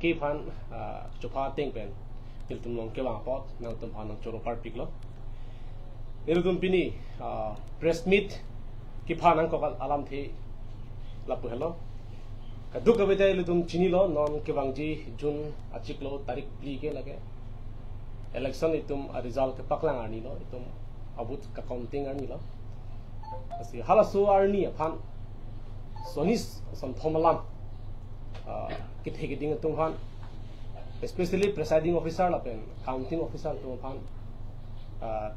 bangke phan chopa teng pen niltum long ke wang pot nang tum phan choro part piklo niltum pini press meet ki phan ang kokal alam the lapu hello kaduk kabita niltum chini lo non ke wangji jun achiklo tarik pli ke lage election itum result ke paklang ani lo itum abut ka counting ani lo asi halasu arni phan sonis son thomalam kit hegeding tung phan especially presiding officer la pen counting officer tung phan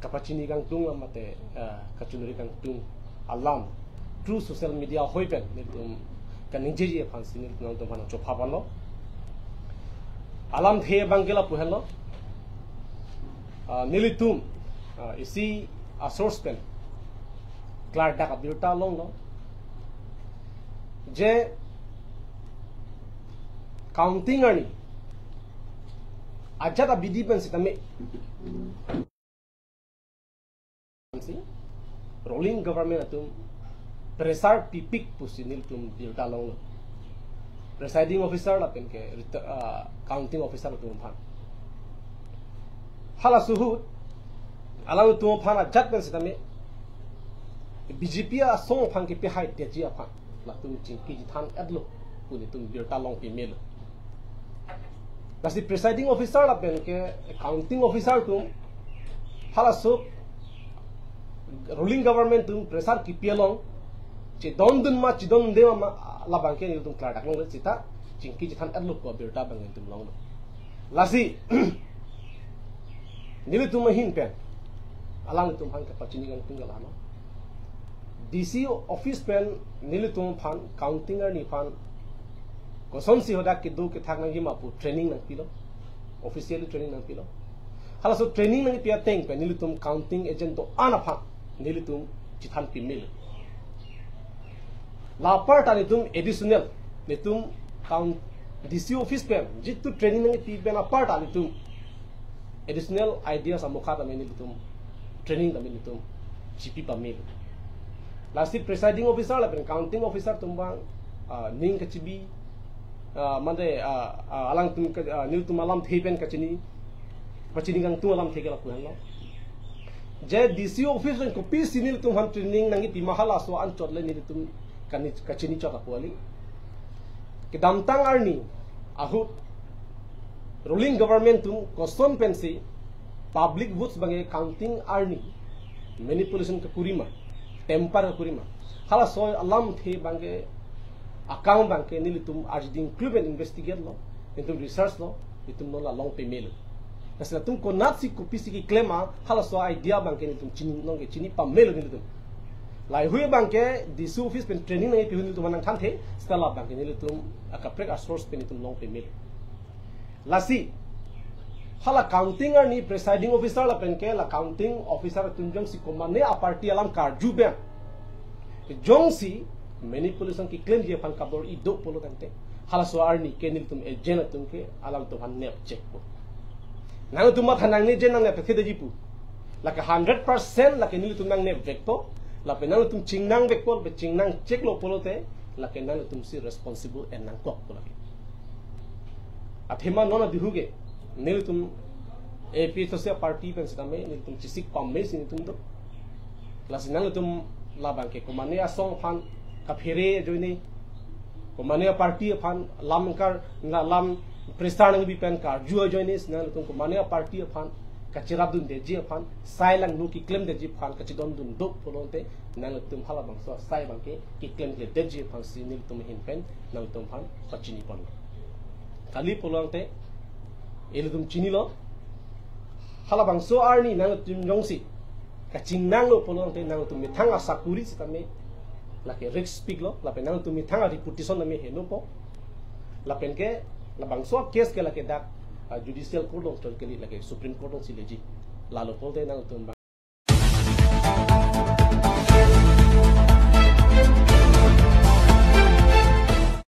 kapachini kang tung amate kachunuri kang tung alam through social media hoi pen nitum kaningje je phan sinil tung phan chopha ban lo alam the bangela puhello nilitum isi a source pen clar dak abirta long lo je counting ani ajata bidi pen sitame rolling government atum presar pipik pusinil tum birta long lo presiding officer la pen ke counting officer tum phan hala suhut alang tum phan ajat pen sitame BJP a song phan ke pe hai te ji phan la tum chingki ji than adlo puni tum birta long pe mel kasi presiding officer la pen ke accounting officer tum hala su ruling government tum presar ki pelong che don dun ma chi don de ma la bang ke tum klar dak long chita chingki ji than adlo ko birta bang tum long lasi nili tum hin pen alang tum phan ke pachini gang tum gala no DC office pen nilitum phan counting ni phan koson si hoda ke do ke thak nang ma pu training nang pilo officially training nang pilo hala so training nang pia teng pen nilitum counting agent to ana phan nilitum chithan pi mil la part anitum additional nitum count DC office pen jitu training nang pi pen apart anitum additional ideas amukha ta nilitum training ta nilitum GP pa mil last presiding officer la pen counting officer tumbang ning kachibi mande alang tum nil tum alam theipen kachini pachini gang tu alam thegela puhello je DC office ren copy sinil tum han training nangi pi mahala so an chotle ni tum kachini chota puali ke damtang arni ahu ruling government tum koson pensi public votes bange counting arni manipulation ka kurima temper kurima hala so alam the bange account bange nilitum ajding cluben investigate lo nitum research lo nitum no la long pe mail kasla tum ko natsi ko pisi ki klema hala so idea bange nitum chini nonge chini pa mail nilitum lai huye bange DC office pen training ngai pe nilitum nang than the stala bange nilitum akaprek a source pe nitum long pe mail lasi hala counting ni presiding officer la pen ke la counting officer tunjong si komane a party alam karju ben jong si manipulation ki claim je pan kabor i do polo tante hala so arni ke nil tum agent tum ke alam to han ne check ko nang tum ma thanang ne je nang ne pe de jipu la ka 100% la ke nil tum nang ne vecto la pe nang tum chingnang vecto be chingnang check lo polo te la ke nang tum si responsible en nang ko la athema nona dihuge nilitum AP social party pen sitame nilitum chisik pamme sinitum do class nalitum labang ke komane asong phan kaphere joini komane party phan lamkar na lam prestang bi pen kar ju joini nalitum komane party phan kachirabdun de ji phan sailang nu ki claim de ji phan kachidon dun do polonte nalitum halabang so sai bangke ki claim de ji phan sinilitum hin pen nalitum phan pachini pon kali polonte eludum chini lo hala bangso arni nang tum jongsi ka chingnang lo polong te nang tum mithanga sakuri sitame la ke rex speak lo la pen nang tum mithanga reputation na me heno po la pen ke la bangso case ke la ke dak judicial court lo tol ke la ke supreme court lo sileji la lo pol te nang tum